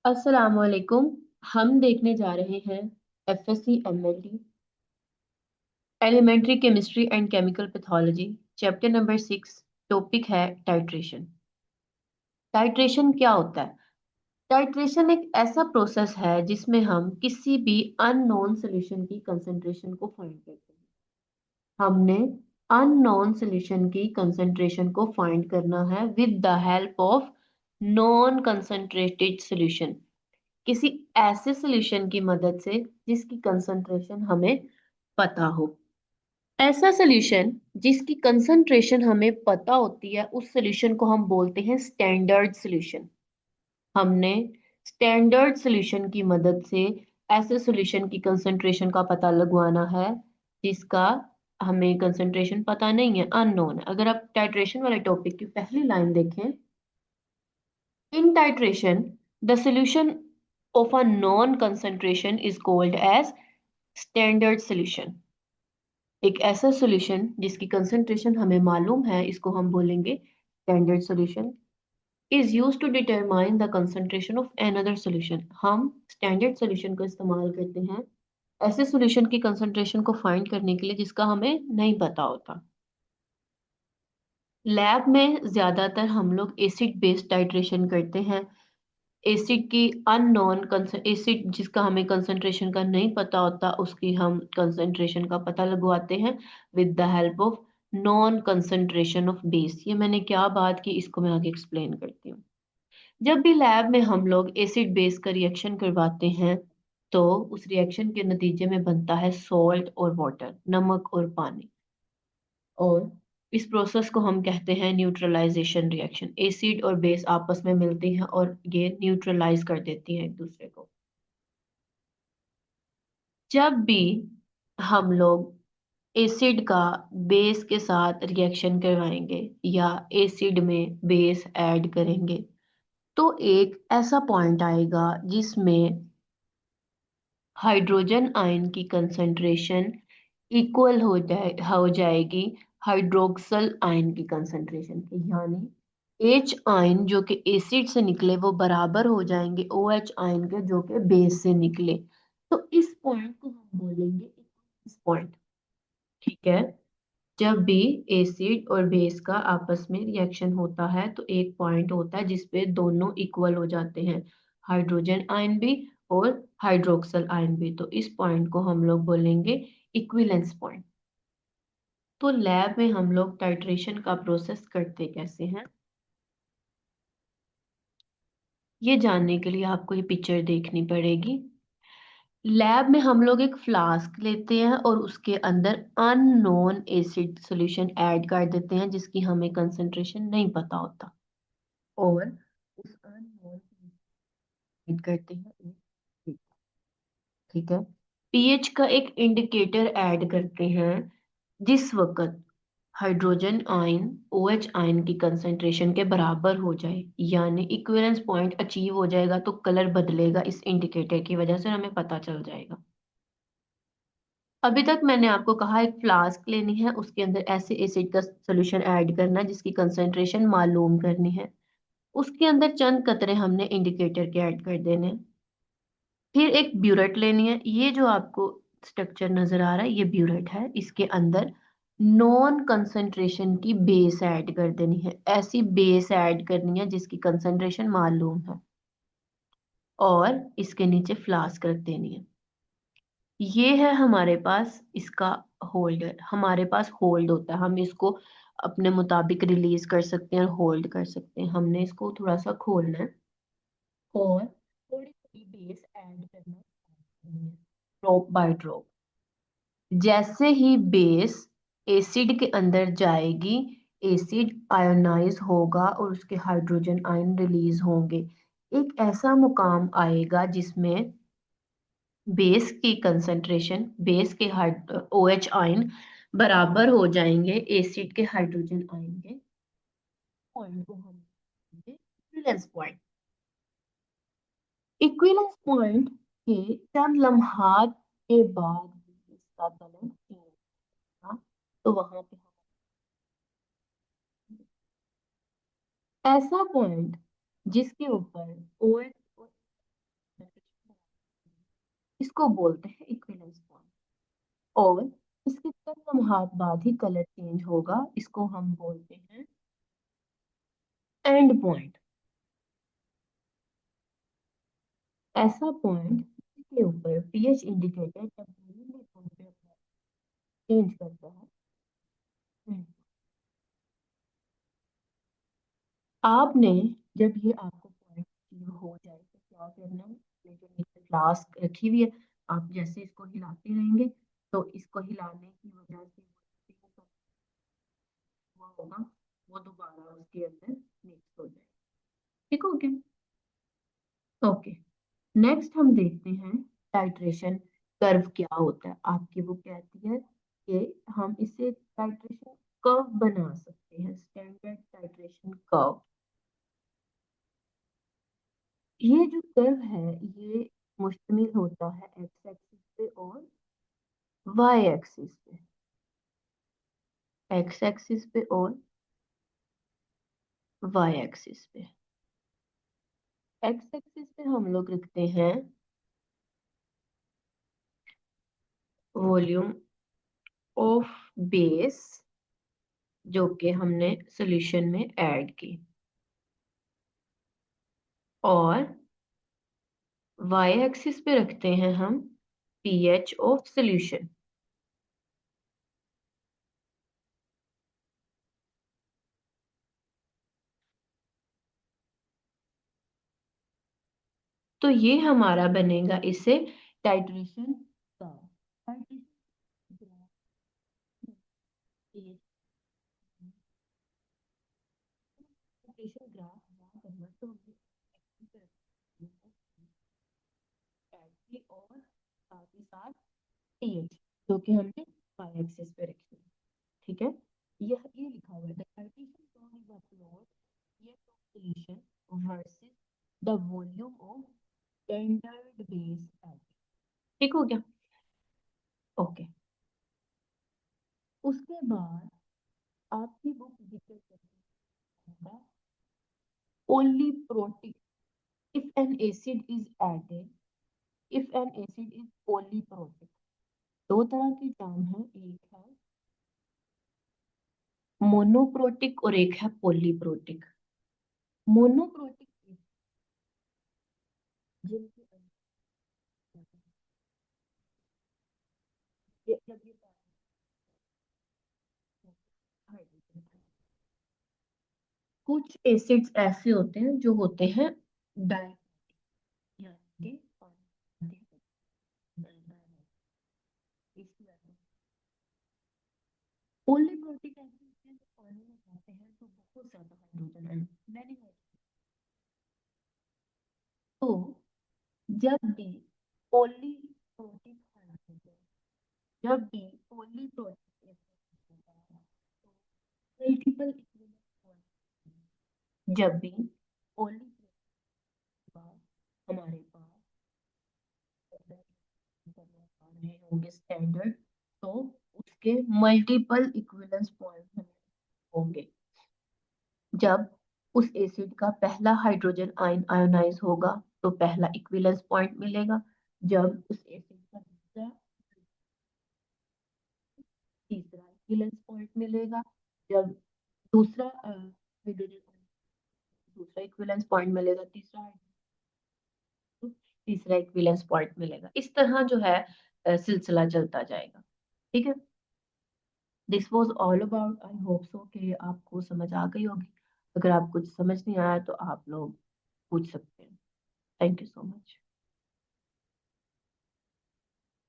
अस्सलामुअलैकुम। हम देखने जा रहे हैं FSc MLT elementary chemistry and chemical pathology chapter number 6। Topic है टाइट्रेशन। टाइट्रेशन क्या होता है? टाइट्रेशन एक ऐसा प्रोसेस है जिसमें हम किसी भी अननोन सॉल्यूशन की कंसंट्रेशन को फाइंड करते हैं। हमने अननोन सॉल्यूशन की कंसंट्रेशन को फाइंड करना है with the help of non concentrated solution, किसी ऐसे सॉल्यूशन की मदद से जिसकी कंसंट्रेशन हमें पता हो। ऐसा सॉल्यूशन जिसकी कंसंट्रेशन हमें पता होती है उस सॉल्यूशन को हम बोलते हैं स्टैंडर्ड सॉल्यूशन। हमने स्टैंडर्ड सॉल्यूशन की मदद से ऐसे सॉल्यूशन की कंसंट्रेशन का पता लगवाना है जिसका हमें कंसंट्रेशन पता नहीं है, अननोन है। अगर आप टाइट्रेशन वाले टॉपिक की पहली लाइन देखें, in titration, the solution of a known concentration is called as standard solution. एक ऐसा सॉल्यूशन जिसकी कंसंट्रेशन हमें मालूम है इसको हम बोलेंगे standard solution. Is use to determine the concentration of another solution. हम स्टैंडर्ड सॉल्यूशन को इस्तेमाल करते हैं ऐसे सॉल्यूशन की कंसंट्रेशन को फाइंड करने के लिए जिसका हमें नहीं पता होता। लैब में ज्यादातर हम लोग एसिड बेस्ड टाइट्रेशन करते हैं। एसिड की अननोन एसिड जिसका हमें कंसंट्रेशन का नहीं पता होता उसकी हम कंसंट्रेशन का पता लगवाते हैं with the help of non concentration of base. ये मैंने क्या बात की इसको मैं आगे एक्सप्लेन करती हूँ। जब भी लैब में हम लोग एसिड बेस का रिएक्शन करवाते हैं तो उस रिएक्शन के नतीजे में बनता है सॉल्ट और वाटर, नमक और पानी। और इस प्रोसेस को हम कहते हैं न्यूट्रलाइजेशन रिएक्शन। एसिड और बेस आपस में मिलती हैं और ये न्यूट्रलाइज कर देती हैं एक दूसरे को। जब भी हम लोग एसिड का बेस के साथ रिएक्शन करवाएंगे या एसिड में बेस ऐड करेंगे तो एक ऐसा पॉइंट आएगा जिसमें हाइड्रोजन आयन की कंसंट्रेशन इक्वल हो जाएगी हाइड्रोक्सल आयन की कंसंट्रेशन के, यानी एच आयन जो कि एसिड से निकले वो बराबर हो जाएंगे ओ एच आयन के जो कि बेस से निकले। तो इस पॉइंट को हम बोलेंगे इस पॉइंट। ठीक है। जब भी एसिड और बेस का आपस में रिएक्शन होता है तो एक पॉइंट होता है जिसपे दोनों इक्वल हो जाते हैं, हाइड्रोजन आयन भी और हाइड्रोक्सल आयन भी। तो इस पॉइंट को हम लोग बोलेंगे इक्विवेलेंस पॉइंट। तो लैब में हम लोग टाइट्रेशन का प्रोसेस करते कैसे हैं ये जानने के लिए आपको ये पिक्चर देखनी पड़ेगी। लैब में हम लोग एक फ्लास्क लेते हैं और उसके अंदर अननोन एसिड सॉल्यूशन ऐड कर देते हैं जिसकी हमें कंसंट्रेशन नहीं पता होता, और उस अननोन ऐड करते हैं एक, ठीक है, पीएच का एक इंडिकेटर ऐड करते हैं जिस वक्त हाइड्रोजन आयन ओएच आयन की कंसंट्रेशन के बराबर हो जाए, यानी इक्विवेलेंस पॉइंट अचीव हो जाएगा तो कलर बदलेगा, इस इंडिकेटर की वजह से हमें पता चल जाएगा। अभी तक मैंने आपको कहा एक फ्लास्क लेनी है, उसके अंदर ऐसे एसिड का सोल्यूशन ऐड करना है जिसकी कंसंट्रेशन मालूम करनी है। उसके अंदर चंद कतरे हमने इंडिकेटर के ऐड कर देने हैं। फिर एक ब्यूरेट लेनी है। ये जो आपको स्ट्रक्चर नजर आ रहा है ये ब्यूरेट है। इसके अंदर नॉन कंसंट्रेशन की बेस ऐड कर देनी है, ऐसी बेस ऐड करनी है जिसकी कंसंट्रेशन मालूम है, और इसके नीचे फ्लास्क रख देनी है। ये है हमारे पास इसका होल्डर। हमारे पास होल्ड होता है, हम इसको अपने मुताबिक रिलीज कर सकते हैं और होल्ड कर सकते हैं। हमने इसको थोड़ा सा खोलना है और थोड़ी थोड़ी बेस ऐड करना है, ड्रॉप बाय ड्रॉप। जैसे ही बेस एसिड के अंदर जाएगी एसिड आयोनाइज होगा और उसके हाइड्रोजन आयन रिलीज होंगे। एक ऐसा मुकाम आएगा जिसमें बेस की कंसंट्रेशन, बेस के ओ एच आयन बराबर हो जाएंगे एसिड के हाइड्रोजन आयन के। पॉइंट को हम इक्विवेलेंस पॉइंट। इक्विवेलेंस पॉइंट के चंद लम्हात के बाद इसका कलर चेंज होगा, तो वहां पे ऐसा पॉइंट जिसके ऊपर ओ एच इसको बोलते हैं इक्विवेलेंस पॉइंट। और इसके चंद लम्हात बाद ही कलर चेंज होगा, इसको हम बोलते हैं एंड पॉइंट। ऐसा पॉइंट जिसके ऊपर पीएच इंडिकेटर तब्दीली चेंज करता है। आपने जब ये आपको पॉइंट अचीव हो जाए तो क्या करना है, ये जो नीचे फ्लास्क रखी हुई है, आप जैसे इसको हिलाते रहेंगे तो इसको हिलाने की वजह से हुआ होगा, वो दोबारा उसके अंदर मिक्स हो जाए। ठीक हो गया। ओके, नेक्स्ट हम देखते हैं टाइट्रेशन कर्व क्या होता है। आपकी बुक कहती है कि हम इसे टाइट्रेशन कर्व बना सकते हैं, स्टैंडर्ड टाइट्रेशन कर्व। ये जो कर्व है ये मुश्तमिल होता है एक्स एक्सिस पे और वाई एक्सिस पे। एक्स एक्सिस पे और वाई एक्सिस पे। एक्स एक्सिस पे हम लोग रखते हैं वॉल्यूम ऑफ बेस जो कि हमने सॉल्यूशन में ऐड की, और वाई एक्सिस पे रखते हैं हम पीएच ऑफ सॉल्यूशन। तो ये हमारा बनेगा इससे टाइट्रेशन का टाइट्रेशन ग्राफ ड्रा करना, तो हमें और साथ ही साथ पीएच जो कि हमने वाई एक्सिस पे रखी है। ठीक है, ये लिखा हुआ है the titration curve is a plot pH of solution versus the volume of standard base at. ठीक हो गया। ओके, उसके बाद आपकी बुक जिक्र करती है polyprotic if an acid is added, if an acid is polyprotic। दो तरह की टर्म है, एक है मोनोप्रोटिक और एक है पॉलीप्रोटिक। मोनोप्रोटिक जिनके जब ये कुछ एसिड्स ऐसे होते हैं जो होते हैं डाई, यानी कि पॉलीप्रोटिक ऐसे होते हैं जो पानी में जाते हैं तो बहुत ज्यादा हाइड्रोजन है, मैंने तो जब भी पॉलीप्रोटिक हाइड्रोजन, जब भी पॉलीप्रोटिक मल्टीपल, जब भी पॉलीप्रोटिक हमारे पास रहे होंगे स्टैंडर्ड, तो उसके मल्टीपल इक्विवेलेंस पॉइंट होंगे। जब उस एसिड का पहला हाइड्रोजन आयन आयोनाइज होगा तो पहला इक्विवेलेंस पॉइंट मिलेगा। जब उस एसिड का दूसरा तीसरा इक्विवेलेंस पॉइंट मिलेगा। जब दूसरा हाइड्रोजन दूसरा इक्विवेलेंस पॉइंट मिलेगा, तीसरा इक्विवेलेंस पॉइंट मिलेगा। इस तरह जो है सिलसिला चलता जाएगा। ठीक है, this was all about, I hope so कि आपको समझ आ गई होगी। अगर आप कुछ समझ नहीं आया तो आप लोग पूछ सकते हैं। Thank you so much.